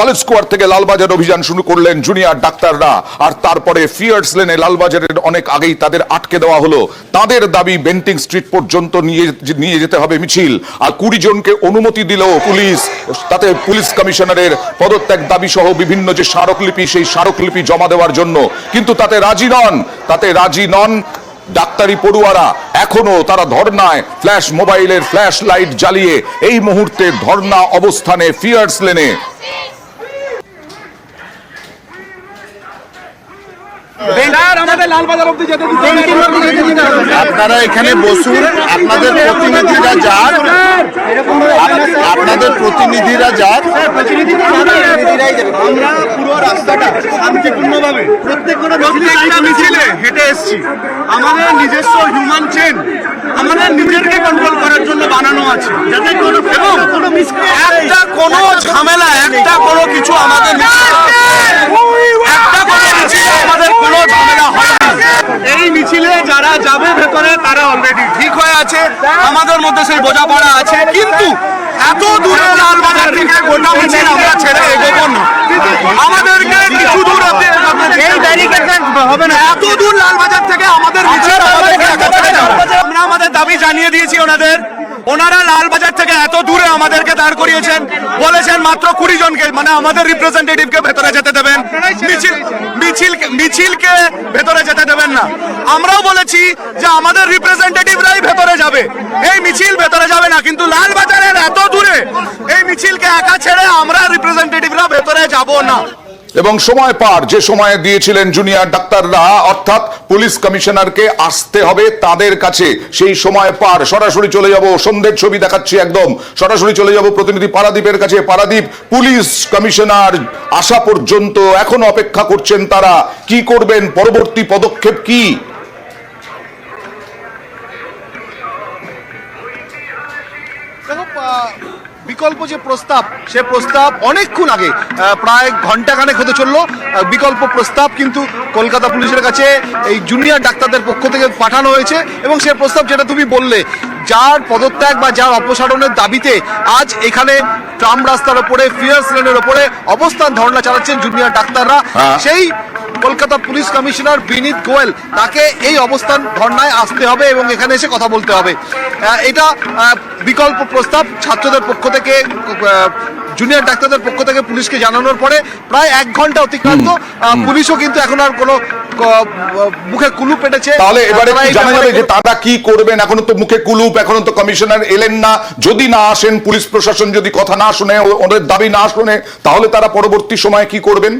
College square থেকে লালবাজার অভিযান শুরু করলেন জুনিয়র ডাক্তাররা। আর তারপরে ফিয়ার্স লেনে লালবাজারের অনেক আগেই তাদের আটকে দেওয়া হলো। তাদের দাবি বেন্টিং স্ট্রিট পর্যন্ত নিয়ে যেতে হবে মিছিল। আর 20 জনকে অনুমতি দিল পুলিশ। তাতে পুলিশ কমিশনারের পদত্যাগ দাবি সহ বিভিন্ন যে স্মারকলিপি, সেই স্মারকলিপি জমা দেওয়ার জন্য। কিন্তু তাতে রাজি নন ডাক্তারি পড়ুয়ারা। এখনো তারা ধর্নায় ফ্ল্যাশ মোবাইলের ফ্ল্যাশ লাইট জ্বালিয়ে এই মুহূর্তে ধর্না অবস্থানে ফিয়ার্স লেনে। আপনারা এখানে বসুন, আপনাদের প্রতিনিধিরা যান, আমরা পুরো রাস্তাটা শান্তিপূর্ণভাবে প্রত্যেকটা মিছিলে হেঁটে এসেছি। আমাদের নিজস্ব হিউম্যান চেন আমাদের নিজেরকে কন্ট্রোল করার জন্য বানানো আছে, যাতে কোনো ঝামেলা, কোনো কিছু আমাদের কোনো ঝামেলা হয় না। এই মিছিলে যারা যাবে ভেতরে তারা অলরেডি ঠিক হয়ে আছে, আমাদের মধ্যে সেই বোঝাপড়া আছে। কিন্তু এত দূরে লালবাজার থেকে গোটা মিছিল আমরা ছেড়ে এগোবো না। আমাদেরকে কিছু দূর হবে না, এত দূর লালবাজার থেকে আমাদের মিছিল। আমরা আমাদের দাবি জানিয়ে দিয়েছি ওনারা লালবাজার থেকে এত দূরে আমাদেরকে দাঁড় করিয়েছেন, বলেছেন মাত্র 20 জনকে, মানে আমাদের রিপ্রেজেন্টেটিভকে ভেতরে যেতে দেবেন, মিছিলকে ভেতরে যেতে দেবেন না। আমরাও বলেছি যে আমাদের রিপ্রেজেন্টেটিভরাই ভেতরে যাবে, এই মিছিল ভেতরে যাবে না। কিন্তু লালবাজারের এত দূরে এই মিছিলকে একা ছেড়ে আমরা রিপ্রেজেন্টেটিভরা ভেতরে যাব না। এবং সময় পার যে সময় দিয়েছিলেন জুনিয়র ডাক্তাররা, অর্থাৎ পুলিশ কমিশনারকে আসতে হবে তাদের কাছে, সেই সময় পার। সরাসরি চলে যাব, সন্ধ্যের ছবি দেখাচ্ছি, একদম সরাসরি চলে যাব প্রতিনিধি পারাদীপের কাছে। পারাদীপ, পুলিশ কমিশনার আসা পর্যন্ত এখনো অপেক্ষা করছেন তারা, কি করবেন, পরবর্তী পদক্ষেপ কি? বিকল্প যে প্রস্তাব, সে প্রস্তাব অনেকক্ষণ আগে, প্রায় ঘন্টাখানেক হতে চললো বিকল্প প্রস্তাব কিন্তু কলকাতা পুলিশের কাছে এই জুনিয়র ডাক্তারদের পক্ষ থেকে পাঠানো হয়েছে। এবং সে প্রস্তাব যেটা তুমি বললে, যার পদত্যাগ বা যার অপসারণের দাবিতে আজ এখানে ট্রাম রাস্তার ওপরে, ফিয়ার্স লেনের ওপরে অবস্থান ধর্ণা চালাচ্ছেন জুনিয়র ডাক্তাররা, সেই কলকাতা পুলিশ কমিশনার বিনীত গোয়েল, তাকে এই অবস্থান ধর্ণায় আসতে হবে এবং এখানে এসে কথা বলতে হবে। এটা বিকল্প প্রস্তাব ছাত্রদের পক্ষ থেকে, জুনিয়র ডাক্তারদের পক্ষ থেকে পুলিশকে জানানোর পরে প্রায় 1 ঘন্টা অতিক্রান্ত। পুলিশও কিন্তু এখন আর কোনো মুখে কুলুপ পেটেছে। তাহলে এবারে জানা যাবে যে তারা কি করবেন। এখনো তো মুখে কুলুপ, এখনো তো কমিশনার এলেন না। যদি না আসেন, পুলিশ প্রশাসন যদি কথা না শুনে, ওদের দাবি না শুনে, তাহলে তারা পরবর্তী সময়ে কি করবেন?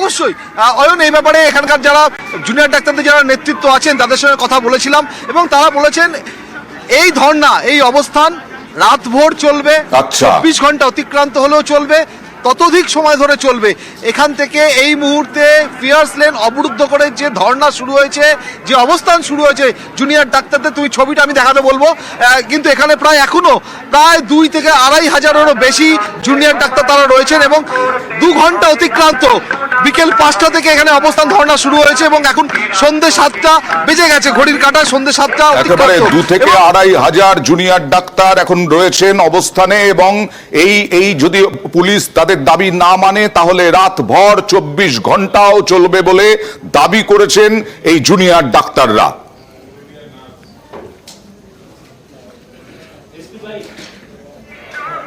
অবশ্যই অয়ন, এই ব্যাপারে এখানকার যারা জুনিয়র ডাক্তারদের যারা নেতৃত্ব আছেন তাদের সঙ্গে কথা বলেছিলাম এবং তারা বলেছেন এই ধর্ণা, এই অবস্থান রাতভর চলবে, 24 ঘন্টা অতিক্রান্ত হলেও চলবে, ততোধিক সময় ধরে চলবে। এখান থেকে এই মুহূর্তে ফিয়ার্স লেন অবরুদ্ধ করে যে ধর্ণা শুরু হয়েছে, যে অবস্থান শুরু হয়েছে জুনিয়র ডাক্তারদের, তুমি ছবিটা আমি দেখাতে বলবো, কিন্তু এখানে এখনো প্রায় 2 থেকে 2.5 হাজারেরও বেশি জুনিয়র ডাক্তার তারা রয়েছেন এবং 2 ঘন্টা অতিক্রান্ত, বিকেল 5টা থেকে এখানে অবস্থান ধর্ণা শুরু হয়েছে এবং এখন সন্ধ্যে 7টা বেজে গেছে, ঘড়ির কাঁটায় সন্ধ্যে 7টা। একেবারে 2 থেকে 2.5 হাজার জুনিয়র ডাক্তার এখন রয়েছেন অবস্থানে। এবং এই যদি পুলিশ তাদের দাবি না মানে, তাহলে রাতভর 24 ঘন্টাও চলবে বলে দাবি করেছেন এই জুনিয়র ডাক্তাররা।